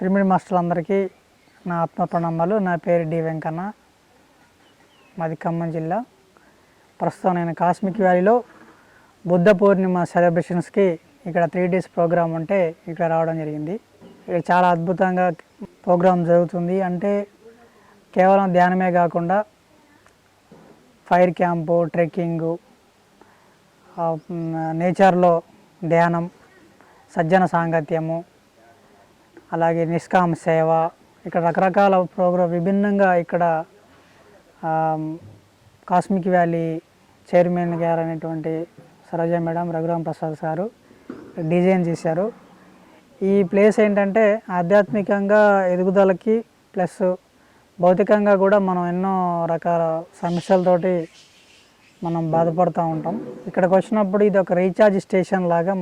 Pyramid మాస్టర్లందరికీ నా ఆత్మ ప్రణామాలు. నా పేరు డి వెంకన్న, మాది ఖమ్మం జిల్లా. ప్రస్తుతం నేను కాస్మిక్ వ్యాలీలో బుద్ధ పూర్ణిమ సెలబ్రేషన్స్కి ఇక్కడ 3 days ప్రోగ్రామ్ ఉంటే ఇక్కడ రావడం జరిగింది. ఇక్కడ చాలా అద్భుతంగా ప్రోగ్రామ్ జరుగుతుంది. అంటే కేవలం ధ్యానమే కాకుండా ఫైర్ క్యాంపు, ట్రెక్కింగు, నేచర్లో ధ్యానం, సజ్జన సాంగత్యము, అలాగే నిష్కామ సేవ, ఇక్కడ రకరకాల ప్రోగ్రామ్ విభిన్నంగా ఇక్కడ కాస్మిక్ వ్యాలీ చైర్మన్ గారు అనేటువంటి Saroja madam, Raghuram Prasad sir design చేశారు. ఈ ప్లేస్ ఏంటంటే ఆధ్యాత్మికంగా ఎదుగుదలకి ప్లస్ భౌతికంగా కూడా మనం ఎన్నో రకాల సమస్యలతోటి మనం బాధపడుతూ ఉంటాం. ఇక్కడికి వచ్చినప్పుడు ఇది ఒక రీఛార్జ్ స్టేషన్ లాగా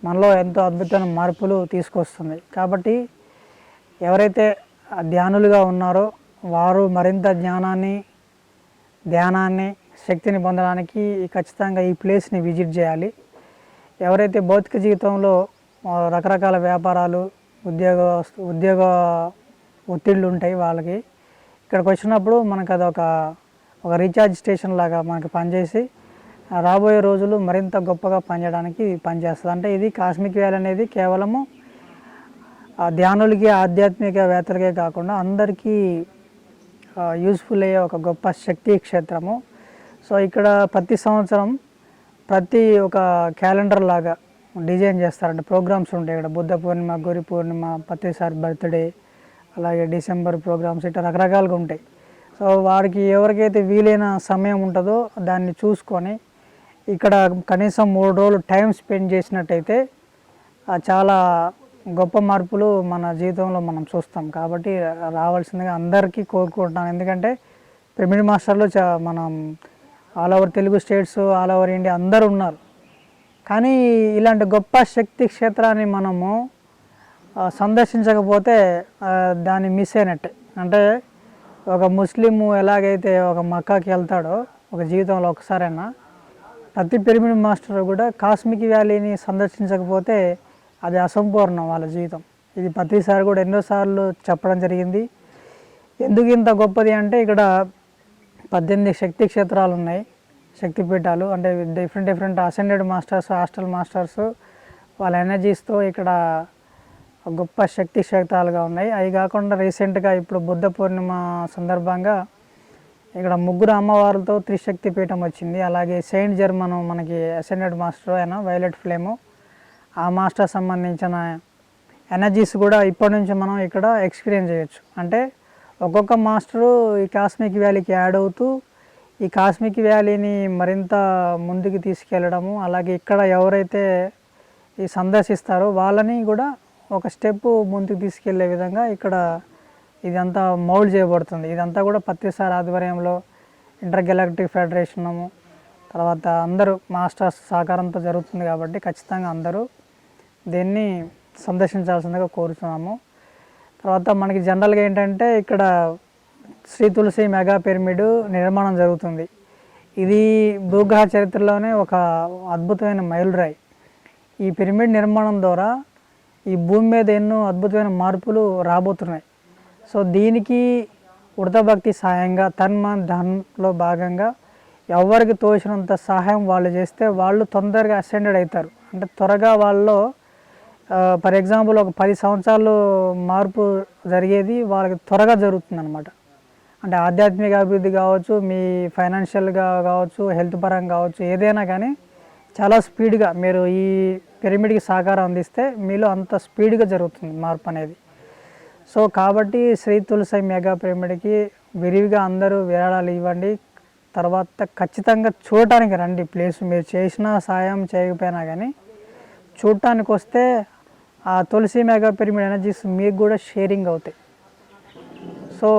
మనలో ఎంతో అద్భుతమైన మార్పులు తీసుకొస్తుంది. కాబట్టి ఎవరైతే ధ్యానులుగా ఉన్నారో వారు మరింత ధ్యానాన్ని శక్తిని పొందడానికి ఖచ్చితంగా ఈ ప్లేస్ని విజిట్ చేయాలి. ఎవరైతే భౌతిక జీవితంలో రకరకాల వ్యాపారాలు, ఉద్యోగ ఒత్తిళ్ళు ఉంటాయి, వాళ్ళకి ఇక్కడికి వచ్చినప్పుడు మనకు అది ఒక రీఛార్జ్ స్టేషన్ లాగా మనకి పనిచేసి రాబోయే రోజులు మరింత గొప్పగా పనిచేయడానికి పనిచేస్తుంది. అంటే ఇది కాస్మిక్ వ్యాలీ అనేది కేవలము ధ్యానులకి, ఆధ్యాత్మికవేత్తలకే కాకుండా అందరికీ యూస్ఫుల్ అయ్యే ఒక గొప్ప శక్తి క్షేత్రము. సో ఇక్కడ ప్రతి సంవత్సరం ఒక క్యాలెండర్ లాగా డిజైన్ చేస్తారంటే ప్రోగ్రామ్స్ ఉంటాయి. ఇక్కడ బుద్ధ పూర్ణిమ, గురి పూర్ణిమ, ప్రతిసారి బర్త్డే, అలాగే డిసెంబర్ ప్రోగ్రామ్స్, ఇట్లా రకరకాలుగా ఉంటాయి. సో వారికి ఎవరికైతే వీలైన సమయం ఉంటుందో దాన్ని చూసుకొని ఇక్కడ కనీసం 3 రోజులు టైం స్పెండ్ చేసినట్టయితే చాలా గొప్ప మార్పులు మన జీవితంలో మనం చూస్తాం. కాబట్టి రావాల్సిందిగా అందరికీ కోరుకుంటున్నాను. ఎందుకంటే పిరమిడ్ మాస్టర్లు మనం all over Telugu states, all over India అందరూ ఉన్నారు. కానీ ఇలాంటి గొప్ప శక్తి క్షేత్రాన్ని మనము సందర్శించకపోతే దాన్ని మిస్ అయినట్టే. అంటే ఒక ముస్లిము ఎలాగైతే ఒక మక్కాకి వెళ్తాడో ఒక జీవితంలో ఒకసారైనా, ప్రతి పిరమిడ్ మాస్టర్ కూడా కాస్మిక్ వ్యాలీని సందర్శించకపోతే అది అసంపూర్ణం వాళ్ళ జీవితం. ఇది ప్రతిసారి కూడా ఎన్నోసార్లు చెప్పడం జరిగింది. ఎందుకు ఇంత గొప్పది అంటే ఇక్కడ 18 శక్తి క్షేత్రాలు ఉన్నాయి, శక్తిపీఠాలు. అంటే different ascended masters, hostel masters వాళ్ళ ఎనర్జీస్తో ఇక్కడ గొప్ప శక్తి క్షేత్రాలుగా ఉన్నాయి. అవి కాకుండా రీసెంట్గా ఇప్పుడు బుద్ధ పూర్ణిమ సందర్భంగా ఇక్కడ 3 అమ్మవారులతో త్రిశక్తి పీఠం వచ్చింది. అలాగే సెయింట్ జర్మన్ మనకి అసెండెడ్ మాస్టర్ అయిన వైలెట్ ఫ్లేము, ఆ మాస్టర్ సంబంధించిన ఎనర్జీస్ కూడా ఇప్పటి నుంచి మనం ఇక్కడ ఎక్స్పీరియన్స్ చేయొచ్చు. అంటే ఒక్కొక్క మాస్టరు ఈ కాస్మిక్ వ్యాలీకి యాడ్ అవుతూ ఈ కాస్మిక్ వ్యాలీని మరింత ముందుకు తీసుకెళ్ళడము, అలాగే ఇక్కడ ఎవరైతే ఈ సందర్శిస్తారో వాళ్ళని కూడా ఒక స్టెప్ ముందుకు తీసుకెళ్లే విధంగా ఇక్కడ ఇదంతా మౌల్డ్ చేయబడుతుంది. ఇదంతా కూడా ప్రతిసారి ఆధ్వర్యంలో ఇంటర్ గెలాక్టిక్ ఫెడరేషను, తర్వాత అందరూ మాస్టర్స్ సహకారంతో జరుగుతుంది. కాబట్టి ఖచ్చితంగా అందరూ దీన్ని సందర్శించాల్సిందిగా కోరుతున్నాము. తర్వాత మనకి జనరల్గా ఏంటంటే ఇక్కడ శ్రీ తులసి మెగా పిరమిడ్ నిర్మాణం జరుగుతుంది. ఇది భూగ్రహ చరిత్రలోనే ఒక అద్భుతమైన మైలురాయి. ఈ పిరమిడ్ నిర్మాణం ద్వారా ఈ భూమి మీద ఎన్నో అద్భుతమైన మార్పులు రాబోతున్నాయి. సో దీనికి ఉడత భక్తి సహాయంగా ధనంలో భాగంగా ఎవరికి తోచినంత సహాయం వాళ్ళు చేస్తే వాళ్ళు తొందరగా అసెండెడ్ అవుతారు. అంటే త్వరగా వాళ్ళలో ఫర్ ఎగ్జాంపుల్ ఒక 10 సంవత్సరాలు మార్పు జరిగేది వాళ్ళకి త్వరగా జరుగుతుంది అనమాట. అంటే ఆధ్యాత్మిక అభివృద్ధి కావచ్చు, మీ ఫైనాన్షియల్గా కావచ్చు, హెల్త్ పరంగా కావచ్చు, ఏదైనా కానీ చాలా స్పీడ్గా మీరు ఈ పిరమిడ్కి సహకారం అందిస్తే మీలో అంత స్పీడ్గా జరుగుతుంది మార్పు అనేది. సో కాబట్టి శ్రీ తులసి మెగా పిరమిడ్కి విరివిగా అందరూ విరాళాలు ఇవ్వండి. తర్వాత ఖచ్చితంగా చూడటానికి రండి. ప్లేస్ మీరు చేసిన సాయం చేయకపోయినా కానీ చూడటానికి వస్తే ఆ తులసి మెగా పిరమిడ్ ఎనర్జీస్ మీకు కూడా షేరింగ్ అవుతాయి. సో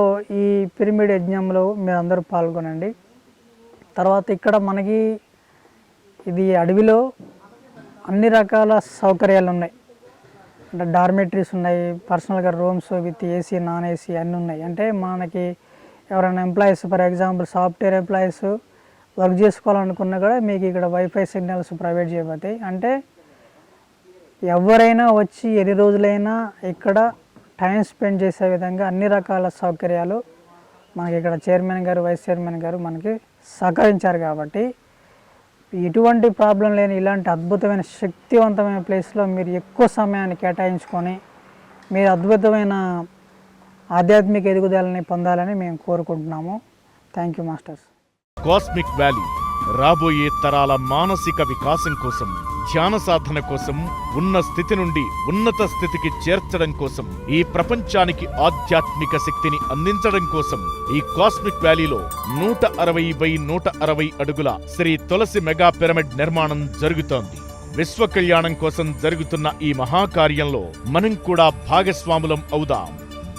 ఈ పిరమిడ్ యజ్ఞంలో మీరు అందరూ పాల్గొనండి. తర్వాత ఇక్కడ మనకి ఇది అడవిలో అన్ని రకాల సౌకర్యాలు ఉన్నాయి. అంటే డార్మెటరీస్ ఉన్నాయి, పర్సనల్గా rooms with AC, non AC అన్నీ ఉన్నాయి. అంటే మనకి ఎవరైనా employees, for example software employees work చేసుకోవాలనుకున్నా కూడా మీకు ఇక్కడ వైఫై సిగ్నల్స్ ప్రొవైడ్ చేయబోతాయి. అంటే ఎవరైనా వచ్చి ఎన్ని రోజులైనా ఇక్కడ టైం స్పెండ్ చేసే విధంగా అన్ని రకాల సౌకర్యాలు మనకి ఇక్కడ చైర్మన్ గారు, వైస్ చైర్మన్ గారు మనకి సహకరించారు. కాబట్టి ఎటువంటి ప్రాబ్లం లేని ఇలాంటి అద్భుతమైన శక్తివంతమైన ప్లేస్లో మీరు ఎక్కువ సమయాన్ని కేటాయించుకొని మీరు అద్భుతమైన ఆధ్యాత్మిక ఎదుగుదలని పొందాలని మేము కోరుకుంటున్నాము. Thank you masters. Cosmic valley రాబోయే తరాల మానసిక వికాసం కోసం, ధ్యాన సాధన కోసం, ఉన్న స్థితి నుండి ఉన్నత స్థితికి చేర్చడం కోసం, ఈ ప్రపంచానికి ఆధ్యాత్మిక శక్తిని అందించడం కోసం ఈ కాస్మిక్ వ్యాలీలో 160x160 అడుగుల శ్రీ తులసి మెగా పిరమిడ్ నిర్మాణం జరుగుతోంది. విశ్వ కళ్యాణం కోసం జరుగుతున్న ఈ మహాకార్యంలో మనం కూడా భాగస్వాములం అవుదాం.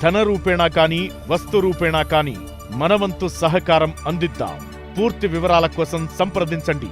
ధన రూపేణా కానీ, వస్తు రూపేణా కానీ మనవంతు సహకారం అందిద్దాం. పూర్తి వివరాల కోసం సంప్రదించండి